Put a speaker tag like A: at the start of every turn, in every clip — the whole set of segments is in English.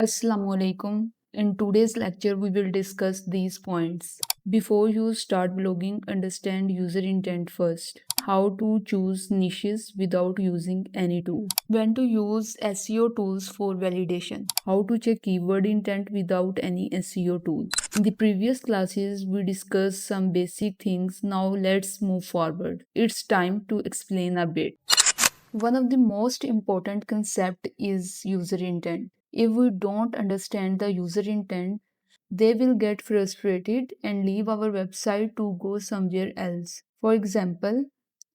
A: Assalamu alaikum. In today's lecture, we will discuss these points. Before you start blogging, understand user intent first. How to choose niches without using any tool. When to use SEO tools for validation. How to check keyword intent without any SEO tool. In the previous classes, we discussed some basic things. Now let's move forward. It's time to explain a bit. One of the most important concept is user intent. If we don't understand the user intent, they will get frustrated and leave our website to go somewhere else. For example,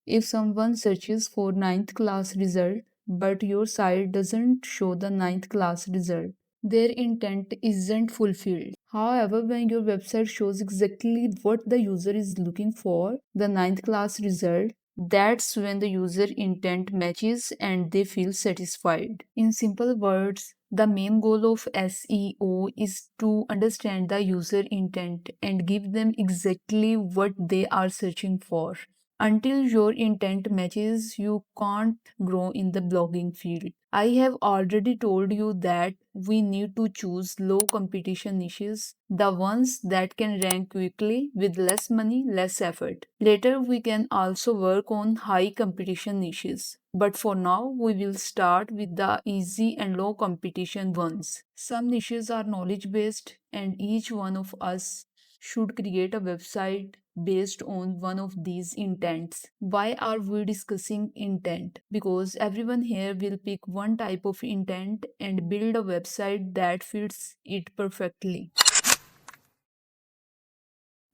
A: if someone searches for ninth class result but your site doesn't show the ninth class result, their intent isn't fulfilled. However, when your website shows exactly what the user is looking for, the ninth class result, that's when the user intent matches and they feel satisfied. In simple words, the main goal of SEO is to understand the user intent and give them exactly what they are searching for. Until your intent matches, you can't grow in the blogging field. I have already told you that we need to choose low competition niches, the ones that can rank quickly with less money, less effort. Later, we can also work on high competition niches. But for now, we will start with the easy and low competition ones. Some niches are knowledge based, and each one of us should create a website based on one of these intents. Why are we discussing intent? Because everyone here will pick one type of intent and build a website that fits it perfectly.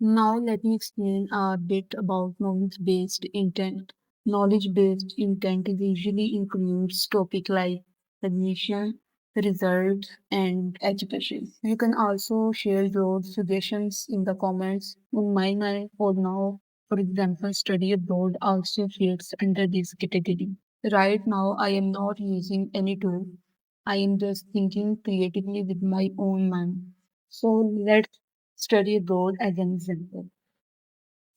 A: Now, let me explain a bit about knowledge based intent. Knowledge based intent usually includes topic like cognition, results, and education. You can also share your suggestions in the comments. In my mind, for now, for example, study abroad also fits under this category. Right now, I am not using any tool. I am just thinking creatively with my own mind. So let's study abroad as an example.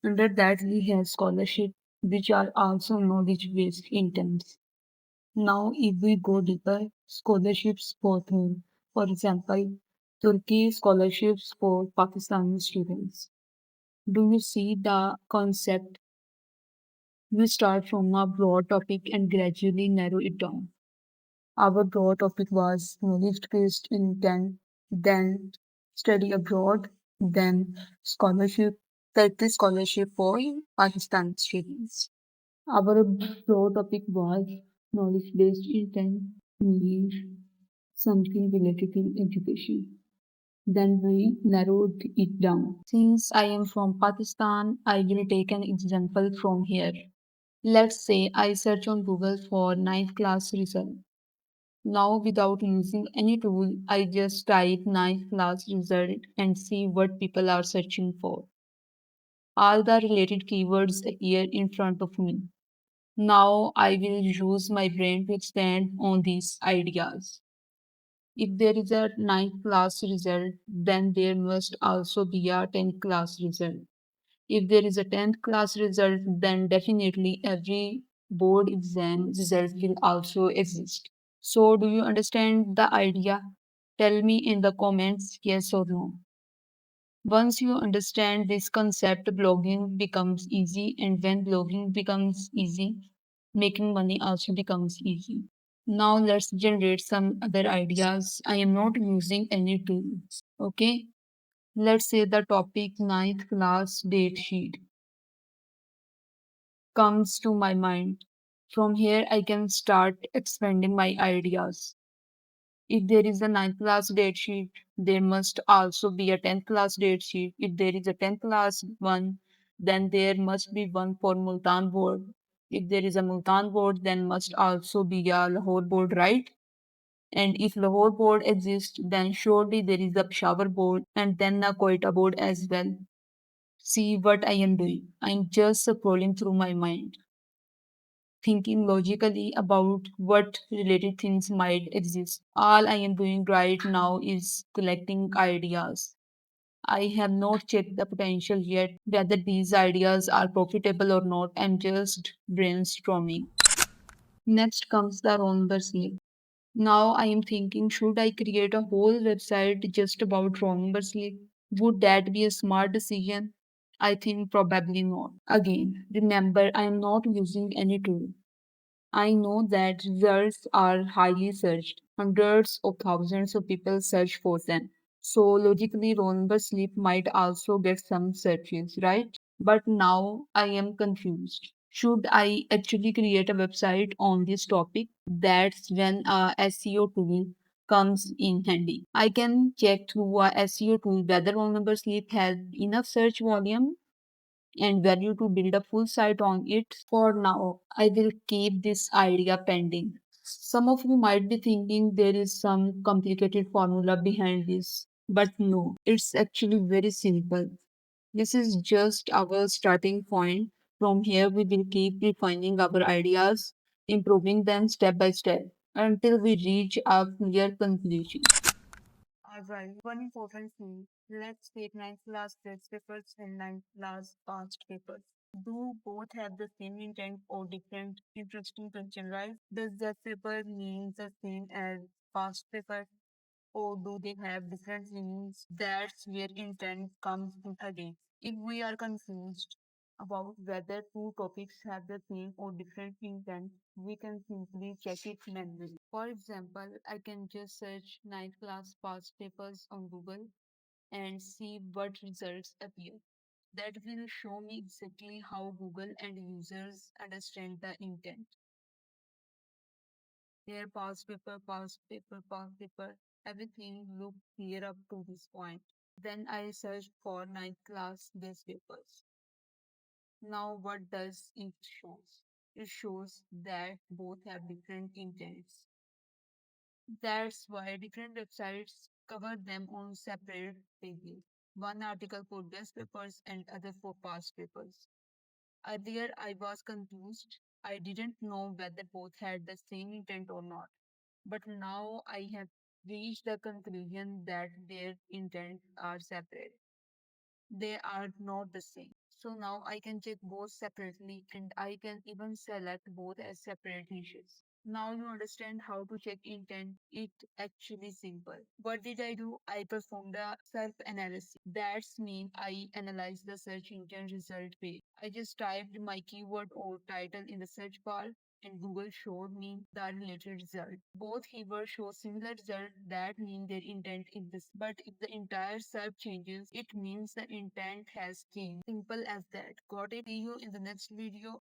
A: Under that, we have scholarship, which are also knowledge-based intents. Now, if we go deeper, scholarships for whom? For example, Turkey scholarships for Pakistani students. Do you see the concept? We start from a broad topic and gradually narrow it down. Our broad topic was knowledge-based intent, then study abroad, then scholarship, Turkey scholarship for Pakistan students. Our broad topic was knowledge-based intent, means something related to education. Then we narrowed it down. Since I am from Pakistan, I will take an example from here. Let's say I search on Google for ninth class result. Now, without using any tool, I just type ninth class result and see what people are searching for. All the related keywords appear in front of me. Now, I will use my brain to expand on these ideas. If there is a ninth class result, then there must also be a 10th class result. If there is a 10th class result, then definitely every board exam result will also exist. So, do you understand the idea? Tell me in the comments yes or no. Once you understand this concept, blogging becomes easy, and when blogging becomes easy, making money also becomes easy. Now, let's generate some other ideas. I am not using any tools. Okay, let's say the topic ninth class date sheet comes to my mind. From here, I can start expanding my ideas. If there is a ninth class date sheet, there must also be a 10th class date sheet. If there is a 10th class one, then there must be one for Multan board. If there is a Multan board, then must also be a Lahore board, right? And if Lahore board exists, then surely there is a Peshawar board and then a Quetta board as well. See what I am doing. I'm just scrolling through my mind, thinking logically about what related things might exist. All I am doing right now is collecting ideas. I have not checked the potential yet, whether these ideas are profitable or not. I'm just brainstorming. Next comes the wrong slip. Now I am thinking, should I create a whole website just about wrong number sleep? Would that be a smart decision? I think probably not. Again, remember I am not using any tool. I know that results are highly searched. Hundreds of thousands of people search for them. So logically, roll number sleep might also get some searches, right? But now I am confused. Should I actually create a website on this topic? That's when a SEO tool comes in handy. I can check through a SEO tool whether roll number sleep has enough search volume and value to build a full site on it. For now, I will keep this idea pending. Some of you might be thinking there is some complicated formula behind this, but no, it's actually very simple. This is just our starting point. From here, we will keep refining our ideas, improving them step by step until we reach a clear conclusion. Alright, one important thing. Let's take ninth class test papers and ninth class past papers. Do both have the same intent or different? Interesting question, right? Does that paper mean the same as past paper? Or do they have different meanings? That's where intent comes in again. If we are confused about whether two topics have the same or different intent, we can simply check it manually. For example, I can just search ninth class past papers on Google and see what results appear. That will show me exactly how Google and users understand the intent. Their past paper, past paper, everything looked clear up to this point. Then I searched for ninth class base papers. Now what does it shows? It shows that both have different intents. That's why different websites cover them on separate pages. One article for best papers and other for past papers. Earlier I was confused. I didn't know whether both had the same intent or not. But now I have reached the conclusion that their intents are separate. They are not the same. So now I can check both separately and I can even select both as separate niches. Now you understand how to check intent. It actually simple. What did I do? I performed a SERP analysis. That's mean I analyzed the search engine result page. I just typed my keyword or title in the search bar and Google showed me the related result. Both keywords show similar result that mean their intent is this. But if the entire SERP changes, it means the intent has changed. Simple as that. Got it? See you in the next video.